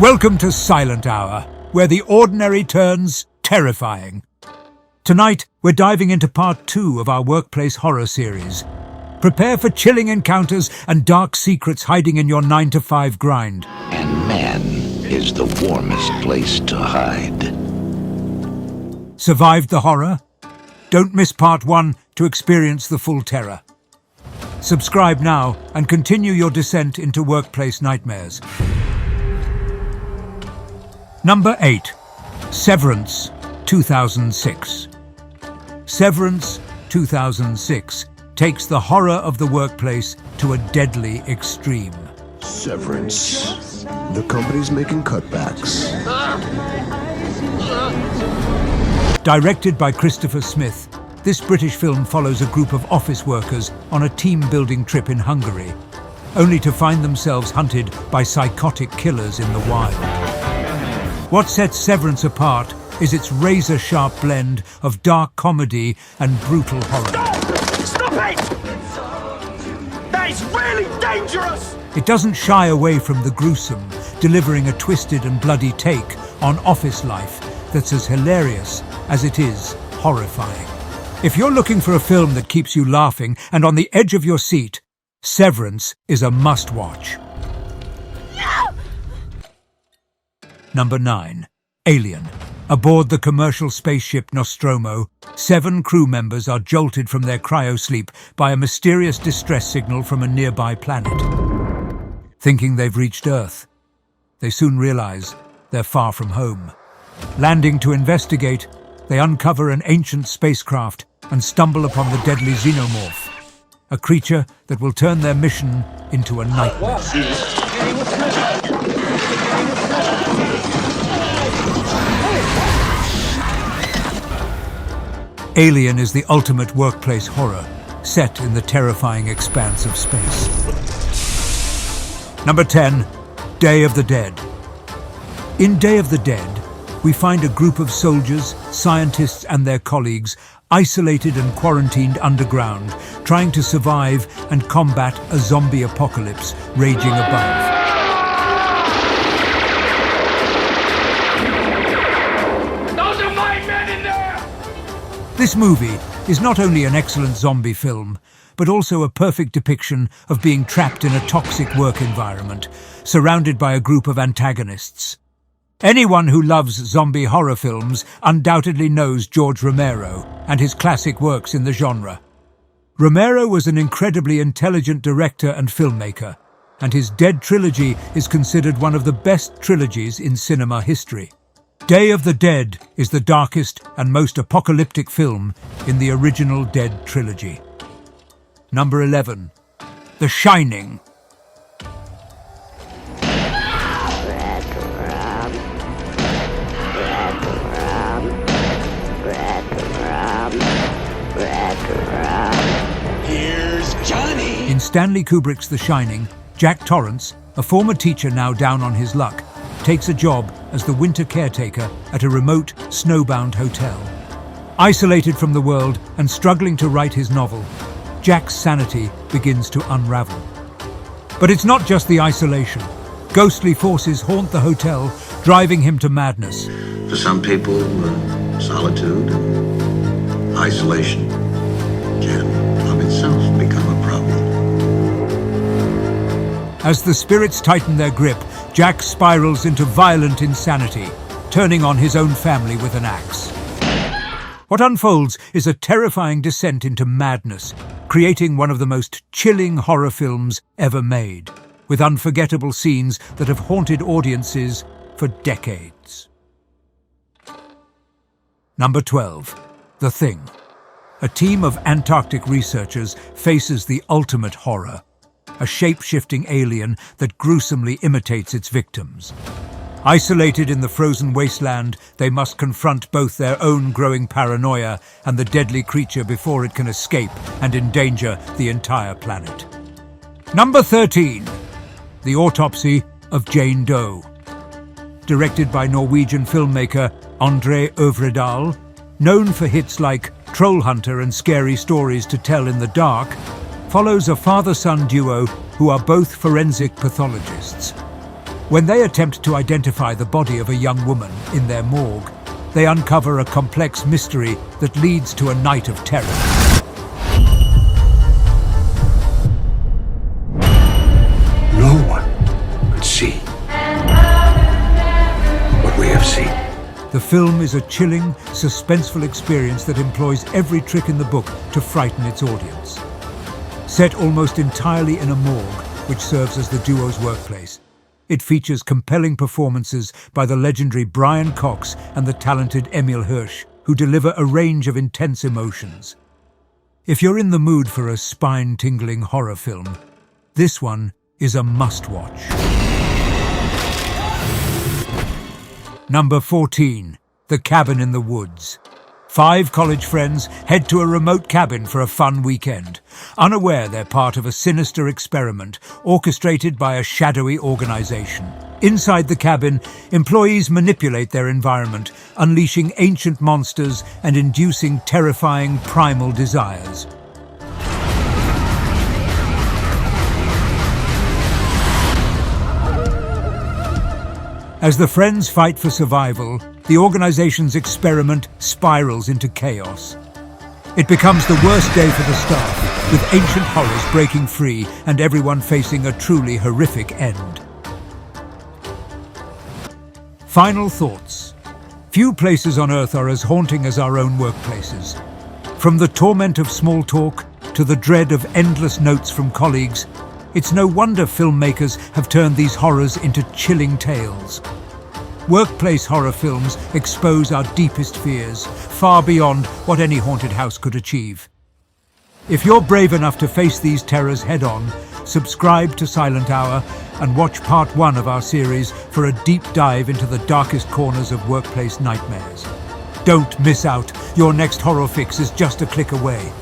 Welcome to Silent Hour, where the ordinary turns terrifying. Tonight, we're diving into part 2 of our workplace horror series. Prepare for chilling encounters and dark secrets hiding in your 9-to-5 grind. And man is the warmest place to hide. Survived the horror? Don't miss part 1 to experience the full terror. Subscribe now and continue your descent into workplace nightmares. Number 8. Severance, 2006. Severance, 2006 takes the horror of the workplace to a deadly extreme. Severance. The company's making cutbacks. Directed by Christopher Smith, this British film follows a group of office workers on a team-building trip in Hungary, only to find themselves hunted by psychotic killers in the wild. What sets Severance apart is its razor-sharp blend of dark comedy and brutal horror. Stop it! That is really dangerous! It doesn't shy away from the gruesome, delivering a twisted and bloody take on office life that's as hilarious as it is horrifying. If you're looking for a film that keeps you laughing and on the edge of your seat, Severance is a must-watch. Number 9. Alien. Aboard the commercial spaceship Nostromo, 7 crew members are jolted from their cryosleep by a mysterious distress signal from a nearby planet. Thinking they've reached Earth, they soon realize they're far from home. Landing to investigate, they uncover an ancient spacecraft and stumble upon the deadly xenomorph, a creature that will turn their mission into a nightmare. Alien is the ultimate workplace horror, set in the terrifying expanse of space. Number 10. Day of the Dead. In Day of the Dead, we find a group of soldiers, scientists and their colleagues isolated and quarantined underground, trying to survive and combat a zombie apocalypse raging above. Those are my men in there! This movie is not only an excellent zombie film, but also a perfect depiction of being trapped in a toxic work environment, surrounded by a group of antagonists. Anyone who loves zombie horror films undoubtedly knows George Romero and his classic works in the genre. Romero was an incredibly intelligent director and filmmaker, and his Dead trilogy is considered one of the best trilogies in cinema history. Day of the Dead is the darkest and most apocalyptic film in the original Dead trilogy. Number 11. The Shining. Here's Johnny! In Stanley Kubrick's The Shining, Jack Torrance, a former teacher now down on his luck, takes a job as the winter caretaker at a remote, snowbound hotel. Isolated from the world and struggling to write his novel, Jack's sanity begins to unravel. But it's not just the isolation. Ghostly forces haunt the hotel, driving him to madness. For some people, solitude and isolation can of itself become a problem. As the spirits tighten their grip, Jack spirals into violent insanity, turning on his own family with an axe. What unfolds is a terrifying descent into madness, creating one of the most chilling horror films ever made, with unforgettable scenes that have haunted audiences for decades. Number 12. The Thing. A team of Antarctic researchers faces the ultimate horror, a shape-shifting alien that gruesomely imitates its victims. Isolated in the frozen wasteland, they must confront both their own growing paranoia and the deadly creature before it can escape and endanger the entire planet. Number 13. The Autopsy of Jane Doe. Directed by Norwegian filmmaker André Øvredal, known for hits like Troll Hunter and Scary Stories to Tell in the Dark, follows a father-son duo who are both forensic pathologists. When they attempt to identify the body of a young woman in their morgue, they uncover a complex mystery that leads to a night of terror. No one could see what we have seen. The film is a chilling, suspenseful experience that employs every trick in the book to frighten its audience. Set almost entirely in a morgue, which serves as the duo's workplace, it features compelling performances by the legendary Brian Cox and the talented Emil Hirsch, who deliver a range of intense emotions. If you're in the mood for a spine-tingling horror film, this one is a must-watch. Number 14. The Cabin in the Woods. 5 college friends head to a remote cabin for a fun weekend, unaware they're part of a sinister experiment orchestrated by a shadowy organization. Inside the cabin, employees manipulate their environment, unleashing ancient monsters and inducing terrifying primal desires. As the friends fight for survival, the organization's experiment spirals into chaos. It becomes the worst day for the staff, with ancient horrors breaking free and everyone facing a truly horrific end. Final thoughts. Few places on Earth are as haunting as our own workplaces. From the torment of small talk to the dread of endless notes from colleagues, it's no wonder filmmakers have turned these horrors into chilling tales. Workplace horror films expose our deepest fears, far beyond what any haunted house could achieve. If you're brave enough to face these terrors head-on, subscribe to Silent Hour and watch part 1 of our series for a deep dive into the darkest corners of workplace nightmares. Don't miss out. Your next horror fix is just a click away.